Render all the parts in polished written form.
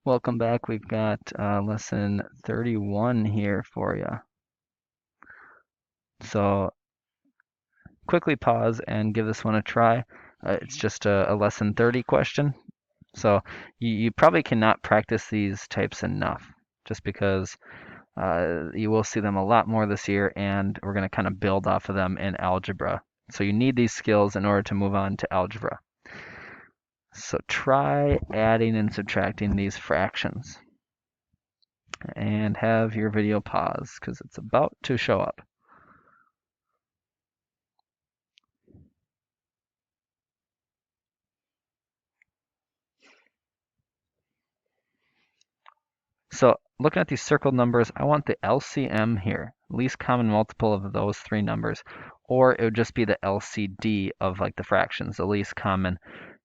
Welcome back. We've got lesson 31 here for you. So quickly pause and give this one a try. It's just a lesson 30 question. So you probably cannot practice these types enough just because you will see them a lot more this year, and we're going to kind of build off of them in algebra. So you need these skills in order to move on to algebra. So try adding and subtracting these fractions. And have your video pause because it's about to show up. So looking at these circled numbers, I want the LCM here, least common multiple of those three numbers, or it would just be the LCD of like the fractions, the least common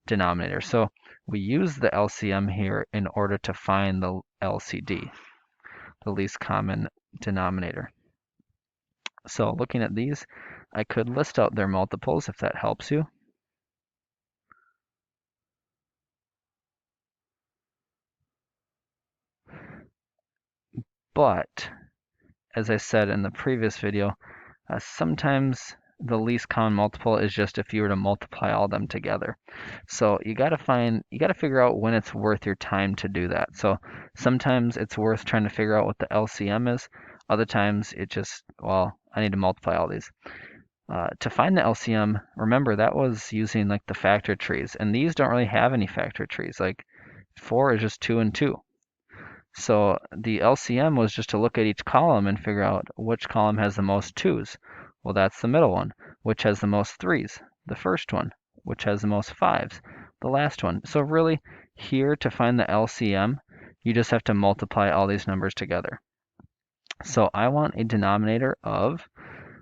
denominator. So we use the LCM here in order to find the LCD, the least common denominator. So looking at these, I could list out their multiples if that helps you. But as I said in the previous video, sometimes the least common multiple is just if you were to multiply all of them together. So you got to figure out when it's worth your time to do that. So sometimes it's worth trying to figure out what the LCM is. Other times it just, well, I need to multiply all these. To find the LCM, remember that was using like the factor trees, and these don't really have any factor trees. Like 4 is just 2 and 2. So the LCM was just to look at each column and figure out which column has the most 2's. Well, that's the middle one. Which has the most 3's? The first one. Which has the most 5's? The last one. So really, here to find the LCM, you just have to multiply all these numbers together. So I want a denominator of,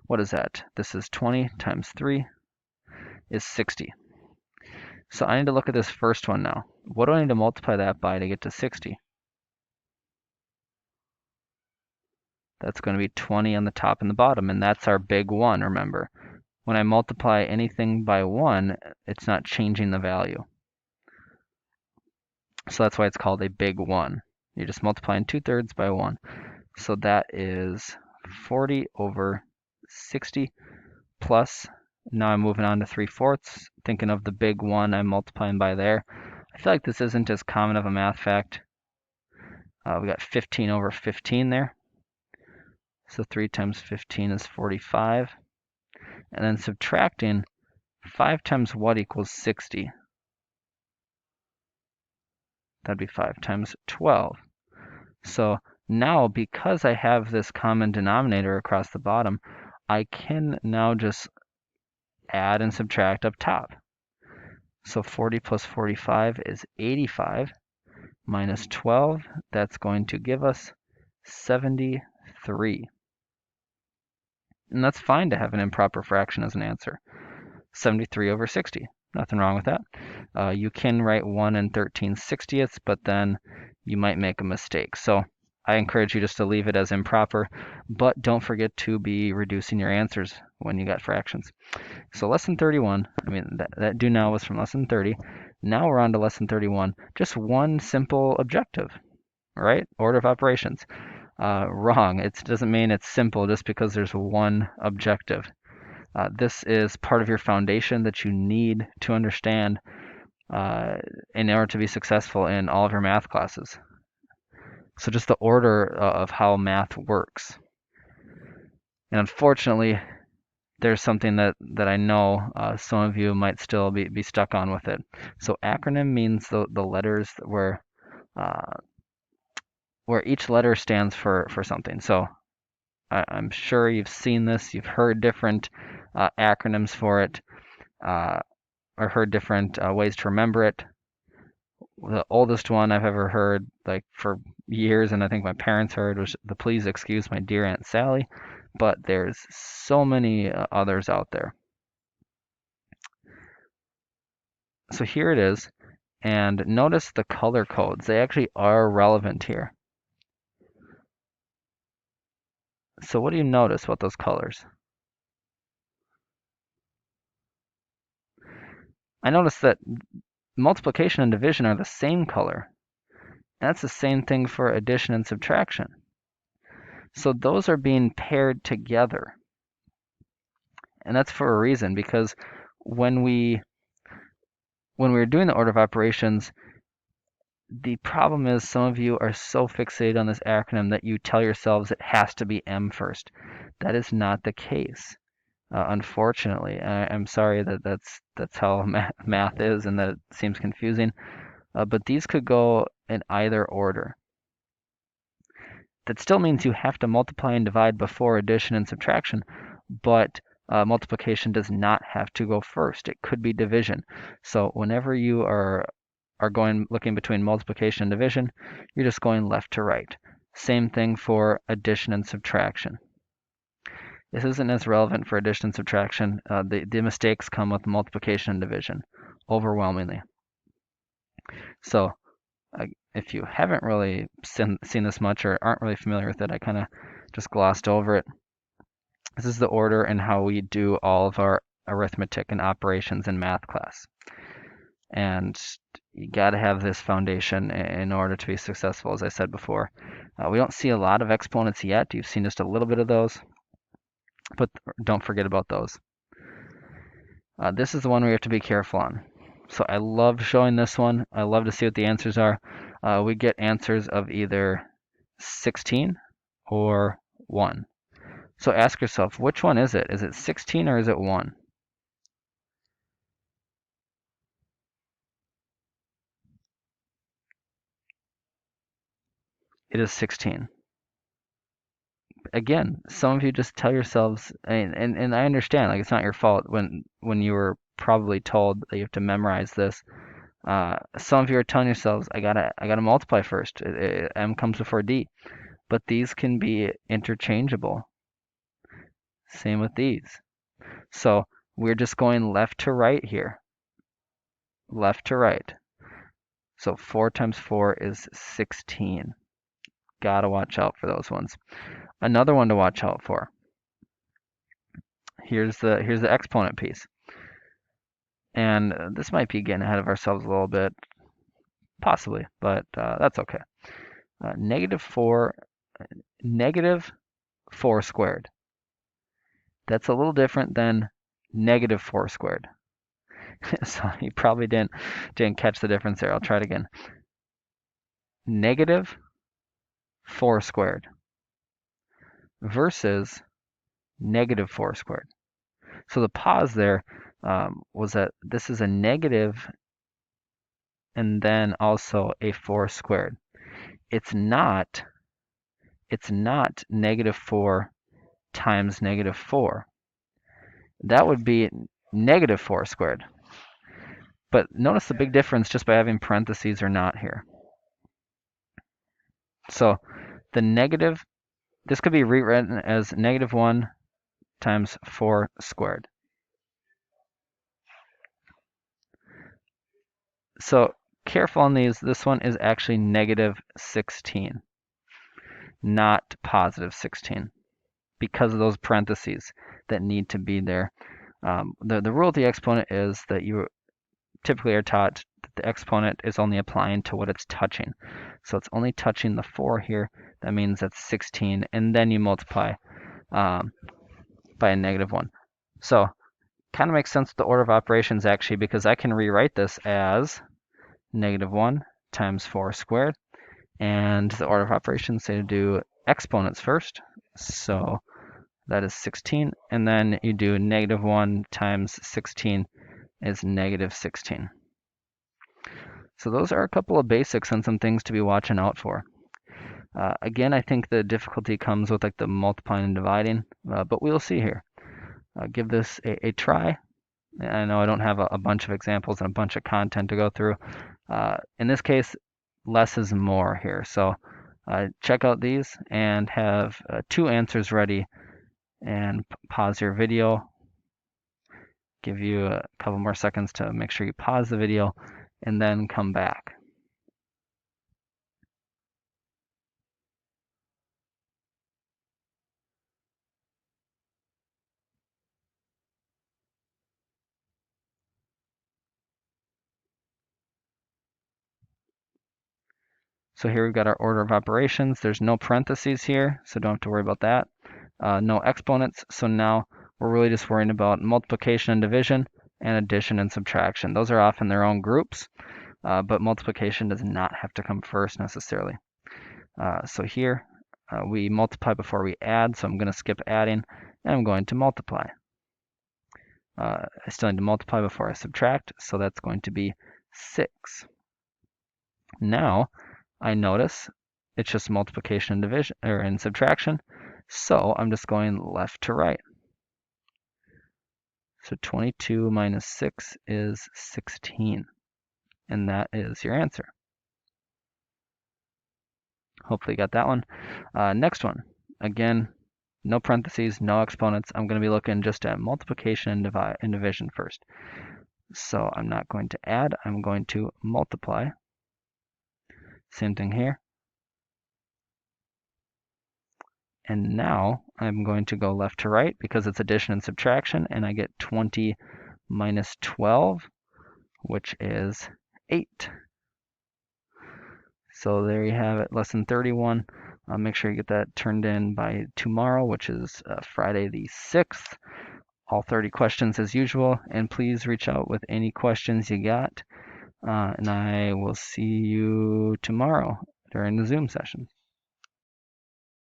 what is that? This is 20 times 3 is 60. So I need to look at this first one now. What do I need to multiply that by to get to 60? That's going to be 20 on the top and the bottom, and that's our big 1, remember. When I multiply anything by 1, it's not changing the value. So that's why it's called a big 1. You're just multiplying 2/3 by 1. So that is 40 over 60 plus, now I'm moving on to 3/4, thinking of the big 1 I'm multiplying by there. I feel like this isn't as common of a math fact. We got 15 over 15 there. So 3 times 15 is 45. And then subtracting 5 times what equals 60? That'd be 5 times 12. So now, because I have this common denominator across the bottom, I can now just add and subtract up top. So 40 plus 45 is 85 minus 12. That's going to give us 73. And that's fine to have an improper fraction as an answer. 73 over 60. Nothing wrong with that. You can write 1 and 13/60ths, but then you might make a mistake. So I encourage you just to leave it as improper, but don't forget to be reducing your answers when you got fractions. So lesson 31, I mean, that do now was from lesson 30. Now we're on to lesson 31. Just one simple objective, right? Order of operations. Wrong. It doesn't mean it's simple just because there's one objective. This is part of your foundation that you need to understand in order to be successful in all of your math classes. So just the order of how math works. And unfortunately, there's something that I know some of you might still be stuck on with it. So acronym means the letters where each letter stands for something. So I'm sure you've seen this, you've heard different acronyms for it, or heard different ways to remember it. The oldest one I've ever heard, like for years, and I think my parents heard, was the "Please excuse my dear Aunt Sally," but there's so many others out there. So here it is, and notice the color codes. They actually are relevant here. So what do you notice about those colors? I notice that multiplication and division are the same color. That's the same thing for addition and subtraction. So those are being paired together. And that's for a reason, because when we were doing the order of operations, the problem is some of you are so fixated on this acronym that you tell yourselves it has to be M first. That is not the case, unfortunately. I'm sorry that that's how math is and that it seems confusing, but these could go in either order. That still means you have to multiply and divide before addition and subtraction, but multiplication does not have to go first. It could be division. So whenever you are looking between multiplication and division, you're just going left to right. Same thing for addition and subtraction. This isn't as relevant for addition and subtraction. The mistakes come with multiplication and division, overwhelmingly. So if you haven't really seen this much or aren't really familiar with it, I kind of just glossed over it. This is the order and how we do all of our arithmetic and operations in math class. And you got to have this foundation in order to be successful, as I said before. We don't see a lot of exponents yet. You've seen just a little bit of those, but don't forget about those. This is the one we have to be careful on. So I love showing this one. I love to see what the answers are. We get answers of either 16 or 1. So ask yourself, which one is it? Is it 16 or is it 1? It is 16. Again, some of you just tell yourselves, and I understand, like, it's not your fault when you were probably told that you have to memorize this. Some of you are telling yourselves, I gotta multiply first. M comes before D, but these can be interchangeable. Same with these. So we're just going left to right here. Left to right. So 4 times 4 is 16. Gotta watch out for those ones. Another one to watch out for. Here's the exponent piece. And this might be getting ahead of ourselves a little bit, possibly, but that's okay. Negative 4 squared. That's a little different than negative 4 squared. So you probably didn't catch the difference there. I'll try it again. Negative 4 squared versus negative 4 squared. So the pause there was that this is a negative and then also a 4 squared. It's not negative 4 times negative 4. That would be negative 4 squared. But notice the big difference just by having parentheses or not here. So the negative, this could be rewritten as negative 1 times 4 squared. So careful on these. This one is actually negative 16, not positive 16, because of those parentheses that need to be there. The rule of the exponent is that you typically are taught that the exponent is only applying to what it's touching. So it's only touching the 4 here. That means that's 16, and then you multiply by a negative 1. So kind of makes sense with the order of operations, actually, because I can rewrite this as negative 1 times 4 squared. And the order of operations say to do exponents first. So that is 16. And then you do negative 1 times 16 is negative 16. So those are a couple of basics and some things to be watching out for. Again, I think the difficulty comes with like the multiplying and dividing, but we'll see here. Give this a try. I know I don't have a bunch of examples and a bunch of content to go through. In this case, less is more here. So check out these and have 2 answers ready, and pause your video. Give you a couple more seconds to make sure you pause the video and then come back. So here we've got our order of operations. There's no parentheses here, so don't have to worry about that. No exponents, so now we're really just worrying about multiplication and division and addition and subtraction. Those are off in their own groups, but multiplication does not have to come first necessarily. So here we multiply before we add, so I'm going to skip adding and I'm going to multiply. I still need to multiply before I subtract, so that's going to be 6. Now I notice it's just multiplication and division and subtraction, so I'm just going left to right. So 22 minus 6 is 16, and that is your answer. Hopefully you got that one. Next one, again, no parentheses, no exponents. I'm going to be looking just at multiplication and division first. So I'm not going to add, I'm going to multiply. Same thing here. And now I'm going to go left to right because it's addition and subtraction, and I get 20 minus 12, which is 8. So there you have it, lesson 31. Make sure you get that turned in by tomorrow, which is Friday the 6th. All 30 questions as usual, and please reach out with any questions you got. And I will see you tomorrow during the Zoom session.